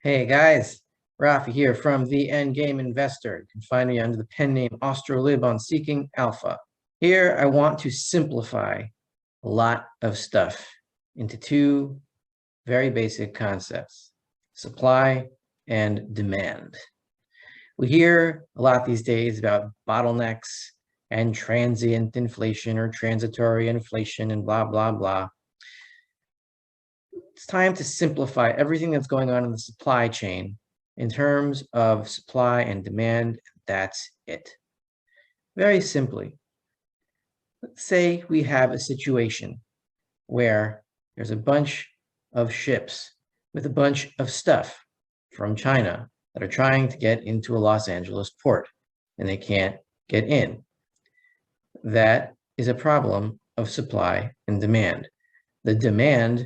Hey guys, Rafi here from the Endgame Investor. You can find me under the pen name Austrolib on Seeking Alpha. Here I want to simplify a lot of stuff into two very basic concepts: supply and demand. We hear a lot these days about bottlenecks and transient inflation or transitory inflation and blah, blah, blah. It's time to simplify everything that's going on in the supply chain in terms of supply and demand. That's it. Very simply, let's say we have a situation where there's a bunch of ships with a bunch of stuff from China that are trying to get into a Los Angeles port, and they can't get in. That is a problem of supply and demand. The demand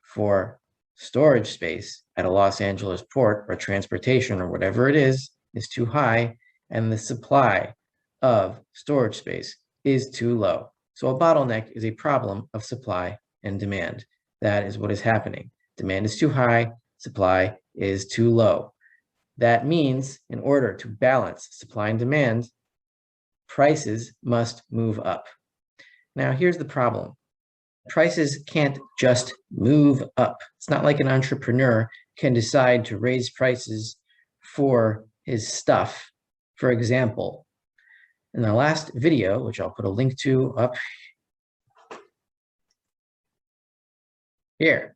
for storage space at a Los Angeles port or transportation or whatever it is too high, and the supply of storage space is too low. So a bottleneck is a problem of supply and demand. That is what is happening. Demand is too high, supply is too low. That means in order to balance supply and demand, prices must move up. Now, here's the problem. Prices can't just move up. It's not like an entrepreneur can decide to raise prices for his stuff. For example, in the last video, which I'll put a link to up here,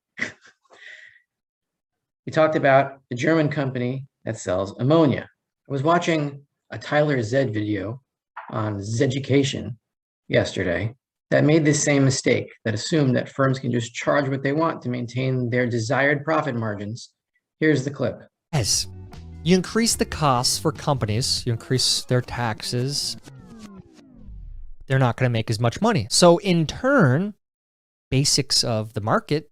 we talked about a German company that sells ammonia. I was watching a Tyler Zed video on Zeducation yesterday that made this same mistake, that assumed that firms can just charge what they want to maintain their desired profit margins. Here's the clip. As you increase the costs for companies, you increase their taxes, they're not going to make as much money. So in turn, basics of the market,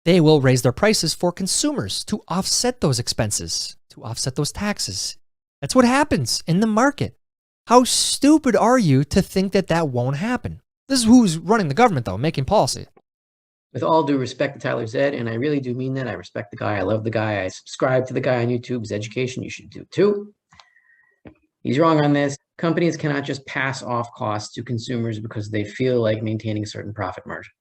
they will raise their prices for consumers to offset those expenses, to offset those taxes. That's what happens in the market. How stupid are you to think that that won't happen? This is who's running the government, though, making policy. With all due respect to Tyler Zed, and I really do mean that. I respect the guy. I love the guy. I subscribe to the guy on YouTube. Zeducation, you should do too. He's wrong on this. Companies cannot just pass off costs to consumers because they feel like maintaining a certain profit margin.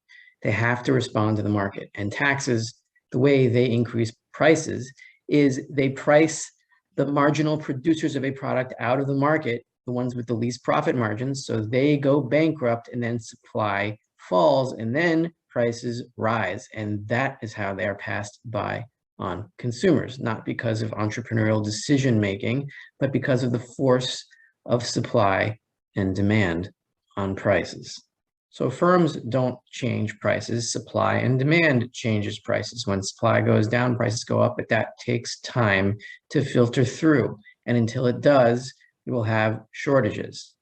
They have to respond to the market. And taxes, the way they increase prices is they price the marginal producers of a product out of the market, the ones with the least profit margins, so they go bankrupt, and then supply falls, and then prices rise. And that is how they are passed by on consumers, not because of entrepreneurial decision making, but because of the force of supply and demand on prices. So firms don't change prices, supply and demand changes prices. When supply goes down, prices go up, but that takes time to filter through. And until it does, you will have shortages.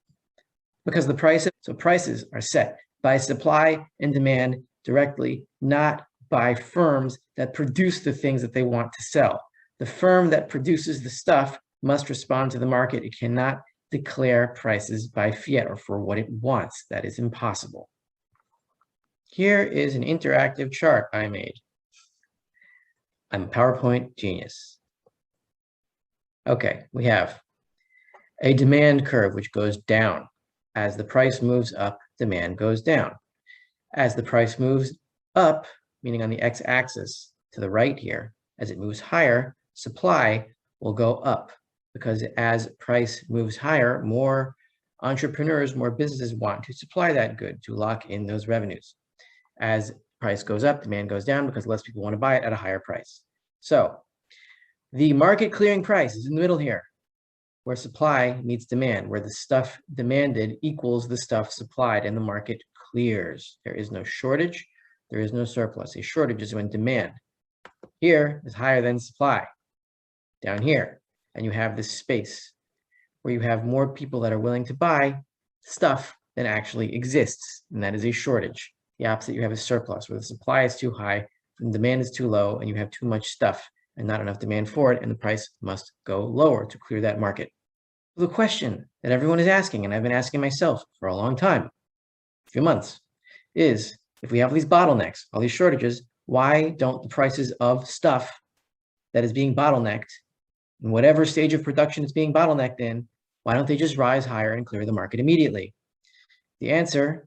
Because prices are set by supply and demand directly, not by firms that produce the things that they want to sell. The firm that produces the stuff must respond to the market. It cannot declare prices by fiat or for what it wants. That is impossible. Here is an interactive chart I made. I'm a PowerPoint genius. Okay, we have a demand curve which goes down. As the price moves up, demand goes down. As the price moves up, meaning on the x-axis to the right here, as it moves higher, supply will go up, because as price moves higher, more entrepreneurs, more businesses want to supply that good to lock in those revenues. As price goes up, demand goes down because less people want to buy it at a higher price. So the market clearing price is in the middle here, where supply meets demand, where the stuff demanded equals the stuff supplied, and the market clears. There is no shortage, there is no surplus. A shortage is when demand here is higher than supply down here, and you have this space where you have more people that are willing to buy stuff than actually exists, and that is a shortage. The opposite, you have a surplus, where the supply is too high and demand is too low, and you have too much stuff and not enough demand for it, and the price must go lower to clear that market. The question that everyone is asking, and I've been asking myself for a long time, a few months, is if we have these bottlenecks, all these shortages, why don't the prices of stuff that is being bottlenecked, in whatever stage of production it's being bottlenecked in, why don't they just rise higher and clear the market immediately? The answer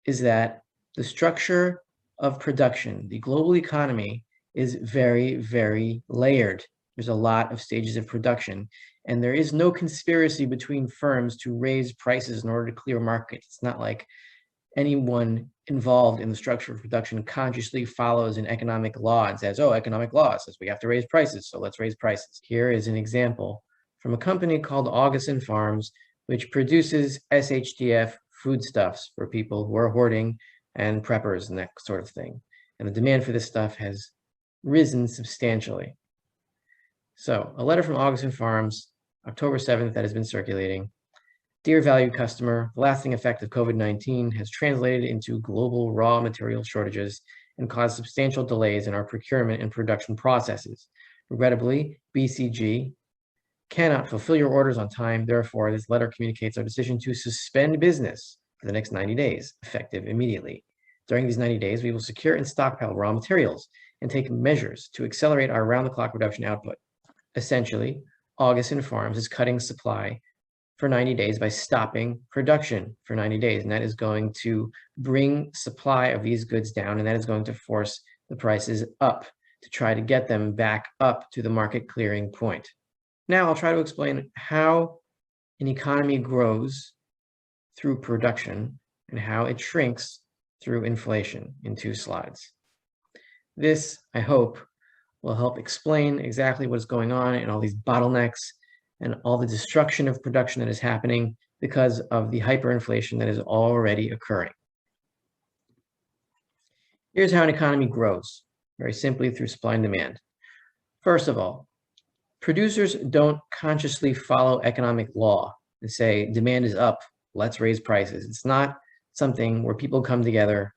is that the structure of production, the global economy, is very, very layered. There's a lot of stages of production, and there is no conspiracy between firms to raise prices in order to clear markets. It's not like anyone involved in the structure of production consciously follows an economic law and says, oh, economic law says we have to raise prices, so let's raise prices. Here is an example from a company called Augustin Farms, which produces SHTF foodstuffs for people who are hoarding and preppers and that sort of thing. And the demand for this stuff has risen substantially. So a letter from Augustin Farms, October 7th, that has been circulating. Dear valued customer, the lasting effect of COVID-19 has translated into global raw material shortages and caused substantial delays in our procurement and production processes. Regrettably, BCG cannot fulfill your orders on time. Therefore, this letter communicates our decision to suspend business for the next 90 days, effective immediately. During these 90 days, we will secure and stockpile raw materials and take measures to accelerate our round-the-clock production output. Essentially, Augustin Farms is cutting supply for 90 days by stopping production for 90 days. And that is going to bring supply of these goods down, and that is going to force the prices up to try to get them back up to the market clearing point. Now I'll try to explain how an economy grows through production and how it shrinks through inflation in 2 slides. This, I hope, will help explain exactly what's going on and all these bottlenecks and all the destruction of production that is happening because of the hyperinflation that is already occurring. Here's how an economy grows, very simply through supply and demand. First of all, producers don't consciously follow economic law and say, demand is up, let's raise prices. It's not something where people come together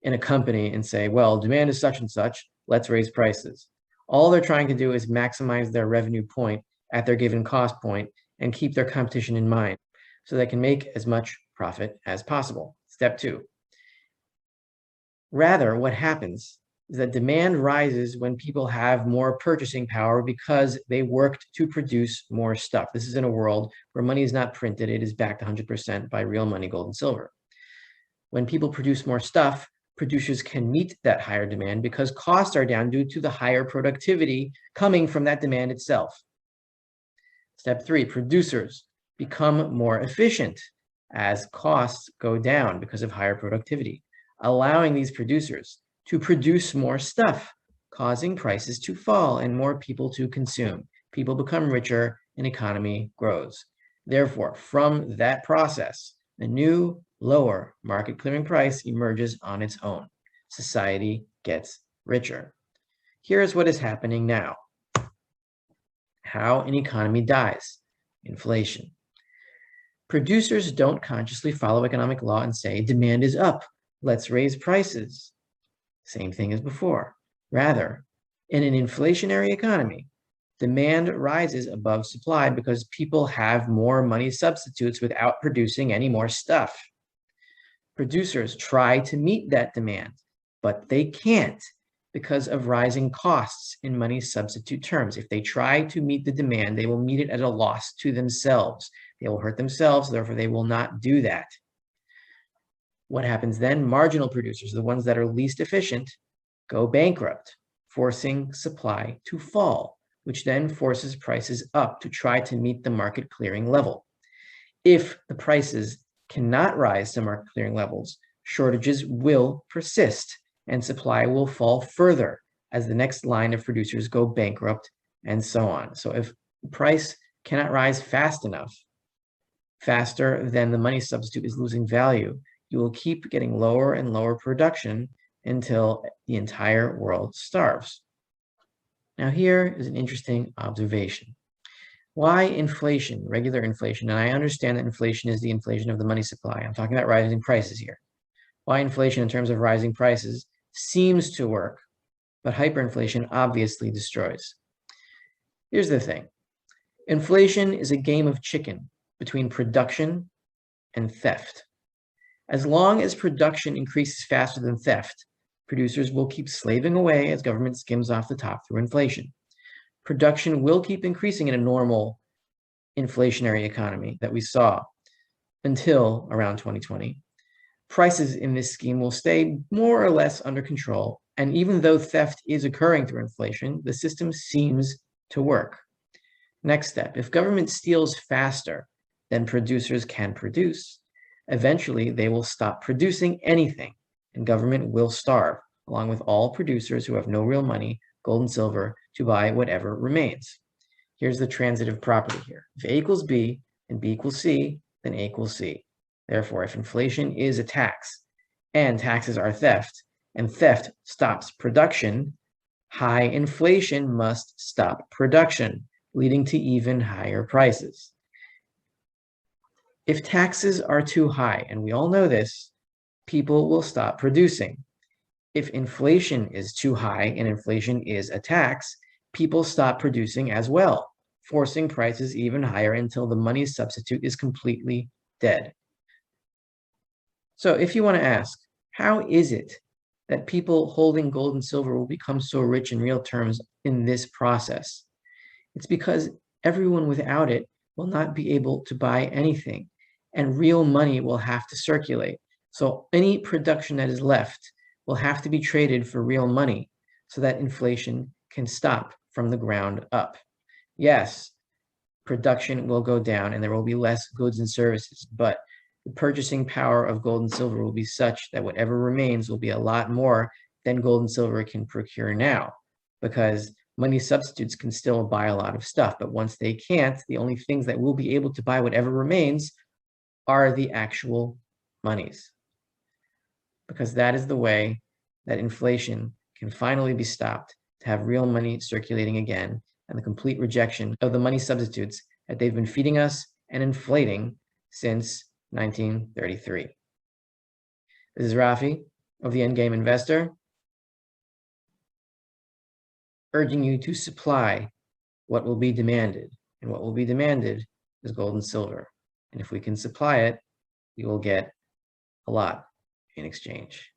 in a company and say, well, demand is such and such, let's raise prices. All they're trying to do is maximize their revenue point at their given cost point and keep their competition in mind so they can make as much profit as possible. Step 2. Rather, what happens is that demand rises when people have more purchasing power because they worked to produce more stuff. This is in a world where money is not printed, it is backed 100% by real money, gold and silver. When people produce more stuff, producers can meet that higher demand because costs are down due to the higher productivity coming from that demand itself. Step 3, producers become more efficient as costs go down because of higher productivity, allowing these producers to produce more stuff, causing prices to fall and more people to consume. People become richer and economy grows. Therefore, from that process, a new lower market clearing price emerges on its own. Society gets richer. Here's what is happening now. How an economy dies. Inflation. Producers don't consciously follow economic law and say, demand is up, let's raise prices. Same thing as before. Rather, in an inflationary economy, demand rises above supply because people have more money substitutes without producing any more stuff. Producers try to meet that demand, but they can't because of rising costs in money substitute terms. If they try to meet the demand, they will meet it at a loss to themselves. They will hurt themselves, therefore they will not do that. What happens then? Marginal producers, the ones that are least efficient, go bankrupt, forcing supply to fall, which then forces prices up to try to meet the market clearing level. If the prices cannot rise to market clearing levels, shortages will persist and supply will fall further as the next line of producers go bankrupt and so on. So if the price cannot rise fast enough, faster than the money substitute is losing value, you will keep getting lower and lower production until the entire world starves. Now here is an interesting observation. Why inflation, regular inflation? And I understand that inflation is the inflation of the money supply. I'm talking about rising prices here. Why inflation in terms of rising prices seems to work, but hyperinflation obviously destroys. Here's the thing. Inflation is a game of chicken between production and theft. As long as production increases faster than theft, producers will keep slaving away as government skims off the top through inflation. production will keep increasing in a normal inflationary economy that we saw until around 2020. Prices in this scheme will stay more or less under control, and even though theft is occurring through inflation, the system seems to work. Next step, if government steals faster than producers can produce, eventually they will stop producing anything, and government will starve, along with all producers who have no real money, gold and silver, to buy whatever remains. Here's the transitive property here. If A equals B and B equals C, then A equals C. Therefore, if inflation is a tax and taxes are theft, and theft stops production, high inflation must stop production, leading to even higher prices. If taxes are too high, and we all know this, people will stop producing. If inflation is too high and inflation is a tax, people stop producing as well, forcing prices even higher until the money substitute is completely dead. So if you want to ask, how is it that people holding gold and silver will become so rich in real terms in this process? It's because everyone without it will not be able to buy anything, and real money will have to circulate. So any production that is left will have to be traded for real money so that inflation can stop from the ground up. Yes, production will go down and there will be less goods and services, but the purchasing power of gold and silver will be such that whatever remains will be a lot more than gold and silver can procure now, because money substitutes can still buy a lot of stuff, but once they can't, the only things that will be able to buy whatever remains are the actual monies, because that is the way that inflation can finally be stopped, to have real money circulating again, and the complete rejection of the money substitutes that they've been feeding us and inflating since 1933. This is Rafi of the Endgame Investor, urging you to supply what will be demanded, and what will be demanded is gold and silver. And if we can supply it, we will get a lot in exchange.